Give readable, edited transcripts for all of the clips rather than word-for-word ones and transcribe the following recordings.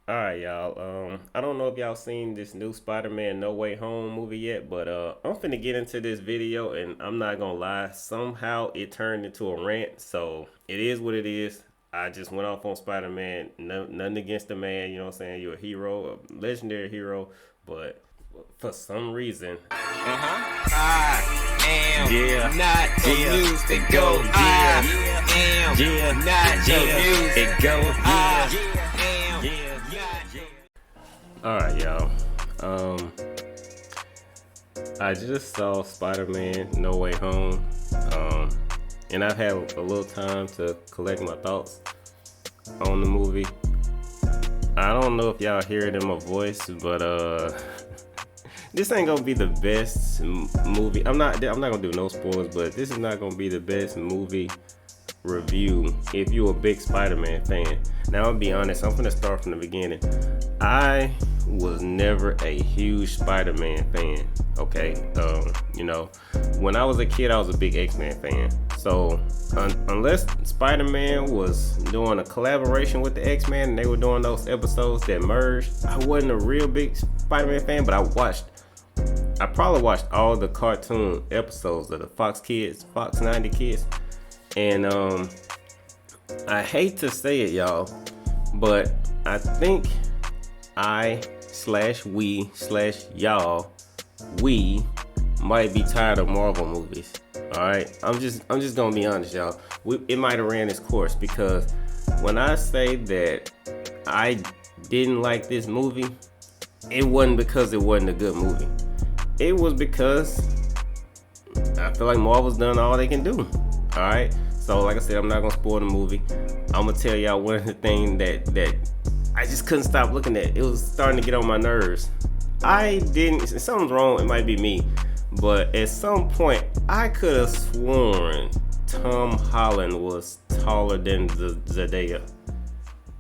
All right, y'all. I don't know if y'all seen this new Spider-Man No Way Home movie yet, but I'm finna get into this video, and I'm not gonna lie. Somehow it turned into a rant, so it is what it is. I just went off on Spider-Man. No, nothing against the man. You know what I'm saying? You're a hero, a legendary hero, but for some reason, I am yeah, not amused to go. I am not amused. it goes, I am yeah. not. All right, y'all. Um, I just saw Spider-Man No Way Home, um, and I've had a little time to collect my thoughts on the movie. I don't know if y'all hear it in my voice, but this ain't gonna be the best movie. I'm not gonna do no spoilers, but this is not gonna be the best movie review if you're a big Spider-Man fan. Now I'll be honest, I'm gonna start from the beginning. I was never a huge Spider-Man fan. Okay, when I was a kid, I was a big X-Men fan. So unless Spider-Man was doing a collaboration with the X-Men and they were doing those episodes that merged, I wasn't a real big Spider-Man fan. But I probably watched all the cartoon episodes of the Fox 90 Kids, and I hate to say it, y'all, but I think I slash we slash y'all we might be tired of Marvel movies. All right, I'm just gonna be honest, y'all. It might have ran its course, because when I say that I didn't like this movie, it wasn't because it wasn't a good movie. It was because I feel like Marvel's done all they can do. All right. So like I said, I'm not gonna spoil the movie. I'm gonna tell y'all one of the things that I just couldn't stop looking at. It was starting to get on my nerves. Something's wrong. It might be me, but at some point I could have sworn Tom Holland was taller than Zendaya.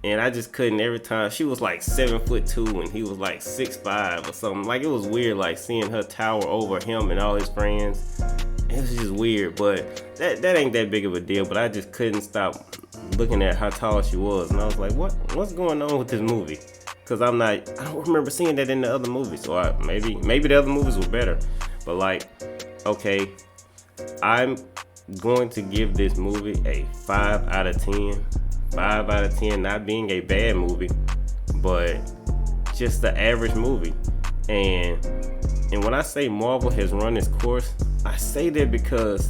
And I just couldn't. Every time she was like 7'2" and he was like 6'5" or something. Like, it was weird, like seeing her tower over him and all his friends. It was just weird, but that ain't that big of a deal. But I just couldn't stop looking at how tall she was, and I was like, what's going on with this movie? Because I don't remember seeing that in the other movies. So maybe the other movies were better. But like, okay, I'm going to give this movie a 5 out of 10. 5 out of 10 not being a bad movie, but just the average movie. And when I say Marvel has run its course, I say that because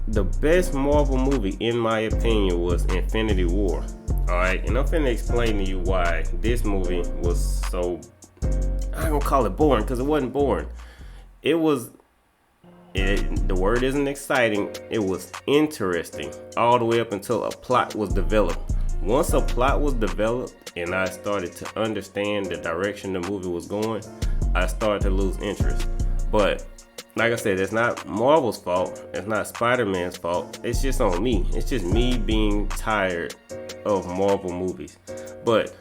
the best Marvel movie, in my opinion, was Infinity War. Alright, and I'm finna explain to you why this movie was so, I ain't gonna call it boring, because it wasn't boring. The word isn't exciting. It was interesting all the way up until a plot was developed. Once a plot was developed and I started to understand the direction the movie was going, I started to lose interest. But like I said, it's not Marvel's fault. It's not Spider-Man's fault. It's just on me. It's just me being tired of Marvel movies. But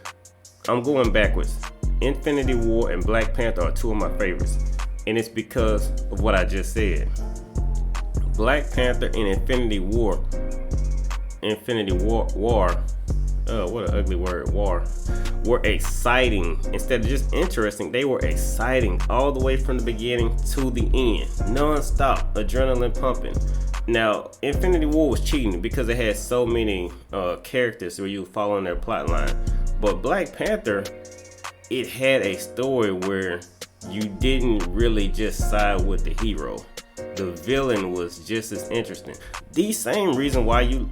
I'm going backwards. Infinity War and Black Panther are two of my favorites. And it's because of what I just said. Black Panther and Infinity War, what an ugly word, war, were exciting. Instead of just interesting, they were exciting all the way from the beginning to the end. Non-stop, adrenaline pumping. Now, Infinity War was cheating because it had so many characters where you were following their plot line. But Black Panther, it had a story where you didn't really just side with the hero. The villain was just as interesting. The same reason why I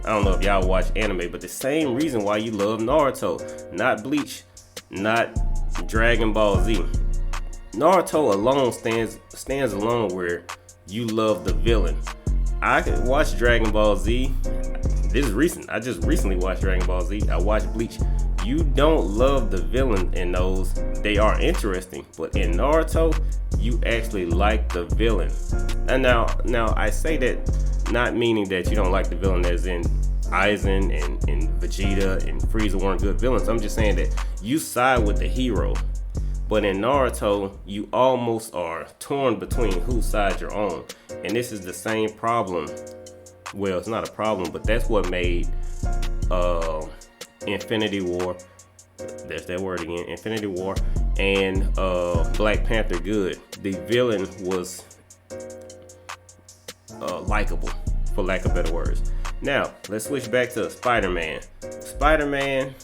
don't know if y'all watch anime, but the same reason why you love Naruto, not Bleach, not Dragon Ball Z. Naruto alone stands alone where you love the villain. I could watch Dragon Ball Z. This is recent. I just recently watched Dragon Ball Z. I watched Bleach. You don't love the villain in those. They are interesting, but in Naruto, you actually like the villain. And now I say that not meaning that you don't like the villain as in Aizen and Vegeta and Frieza weren't good villains. I'm just saying that you side with the hero. But in Naruto, you almost are torn between whose side you're on. And this is the same problem. Well, it's not a problem, but that's what made Infinity War there's that word again, Infinity War, and Black Panther good. The villain was likable, for lack of better words. Now, let's switch back to Spider-Man. Spider-Man,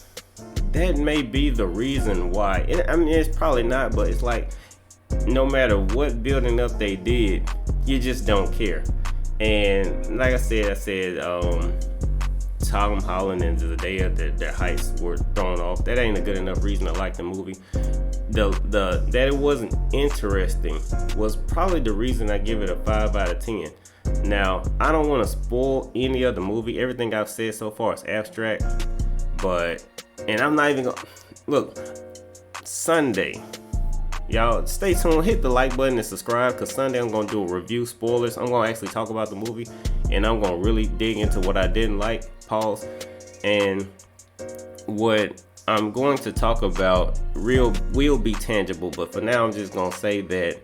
that may be the reason why. I mean, it's probably not, but it's like, no matter what building up they did, you just don't care. And like I said, Tom Holland and Zendaya, their heights were thrown off. That ain't a good enough reason to like the movie. That it wasn't interesting was probably the reason I give it a 5 out of 10. Now, I don't want to spoil any of the movie. Everything I've said so far is abstract, and I'm not even gonna look. Sunday, y'all stay tuned, hit the like button and subscribe, because Sunday I'm gonna do a review, spoilers. I'm gonna actually talk about the movie, and I'm gonna really dig into what I didn't like, and what I'm going to talk about will be tangible. But for now, I'm just gonna say that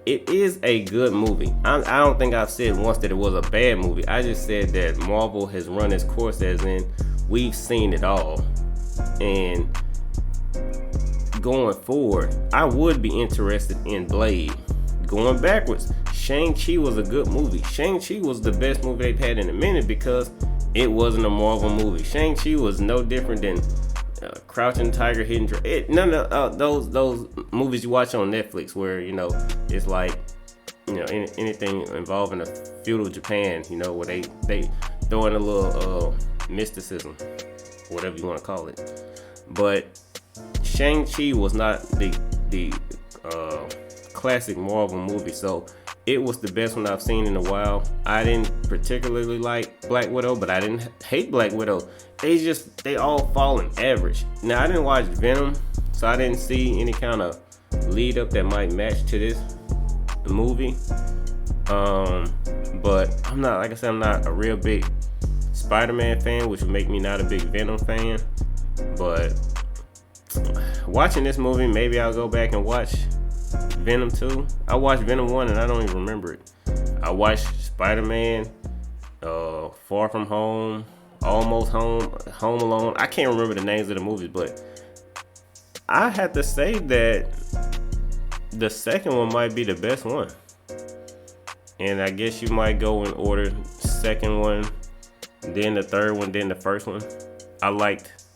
it is a good movie. I don't think I've said once that it was a bad movie. I just said that Marvel has run its course, as in we've seen it all. And going forward, I would be interested in Blade. Going backwards, Shang-Chi was a good movie. Shang-Chi was the best movie they've had in a minute because it wasn't a Marvel movie. Shang-Chi was no different than Crouching Tiger, Hidden Dragon. None of those movies you watch on Netflix where, it's like, anything involving a feudal Japan, where they throw in a little mysticism, whatever you want to call it. But Shang-Chi was not the classic Marvel movie, so it was the best one I've seen in a while. I didn't particularly like Black Widow, but I didn't hate Black Widow. They all fall in average. Now, I didn't watch Venom, so I didn't see any kind of lead up that might match to this movie. But I'm not, like I said, I'm not a real big Spider-Man fan, which would make me not a big Venom fan. But watching this movie, maybe I'll go back and watch Venom 2. I watched Venom 1 and I don't even remember it. I watched Spider-Man, Far From Home, Almost Home, Home Alone. I can't remember the names of the movies, but I have to say that the second one might be the best one. And I guess you might go in order: second one, then the third one, then the first one. I liked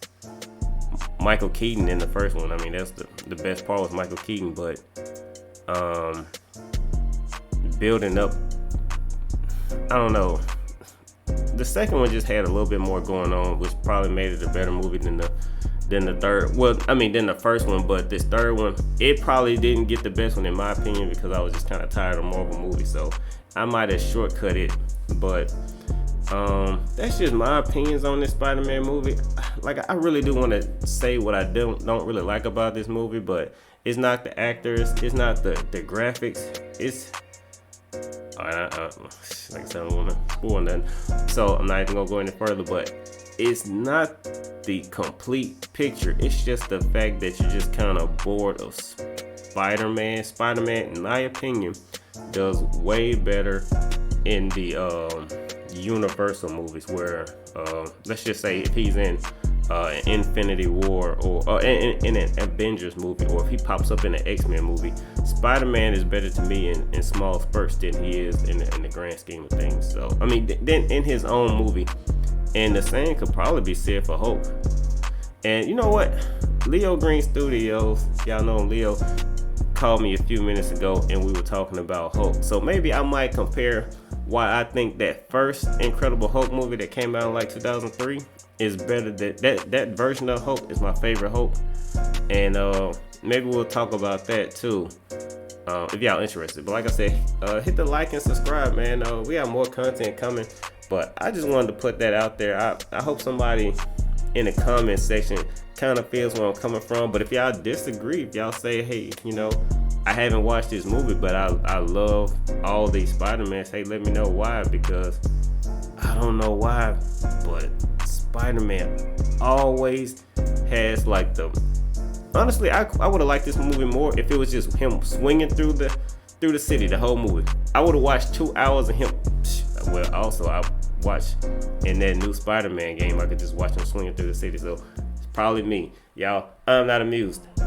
Michael Keaton in the first one. I mean, that's the best part was Michael Keaton, but building up, I don't know. The second one just had a little bit more going on, which probably made it a better movie than the third. Well, I mean, than the first one, but this third one, it probably didn't get the best one in my opinion because I was just kind of tired of Marvel movies, so I might have shortcut it. But that's just my opinions on this Spider-Man movie. Like, I really do want to say what I don't really like about this movie, but it's not the actors, it's not the graphics, it's like I said, I don't want to spoil nothing, so I'm not even gonna go any further. But it's not the complete picture. It's just the fact that you're just kind of bored of Spider-Man. Spider-Man, in my opinion, does way better in the Universal movies, where let's just say if he's in an Infinity War or in an Avengers movie, or if he pops up in an X-Men movie, Spider-Man is better to me in small spurts than he is in the grand scheme of things. So I mean, then in his own movie, and the same could probably be said for Hulk. And you know what, Leo Green Studios, y'all know him, Leo, called me a few minutes ago and we were talking about Hulk. So maybe I might compare why I think that first Incredible Hulk movie that came out in like 2003 is better. That version of Hulk is my favorite Hulk. And maybe we'll talk about that too, if y'all interested. But like I said, hit the like and subscribe, man. We have more content coming, but I just wanted to put that out there. I hope somebody in the comment section kind of feels where I'm coming from. But if y'all disagree, if y'all say, hey, I haven't watched this movie, but I love all these Spider-Mans, hey, let me know why, because I don't know why, but Spider-Man always has like honestly, I would have liked this movie more if it was just him swinging through the city the whole movie. I would have watched 2 hours of him. Well, also I watched in that new Spider-Man game, I could just watch him swinging through the city, so it's probably me. Y'all, I'm not amused.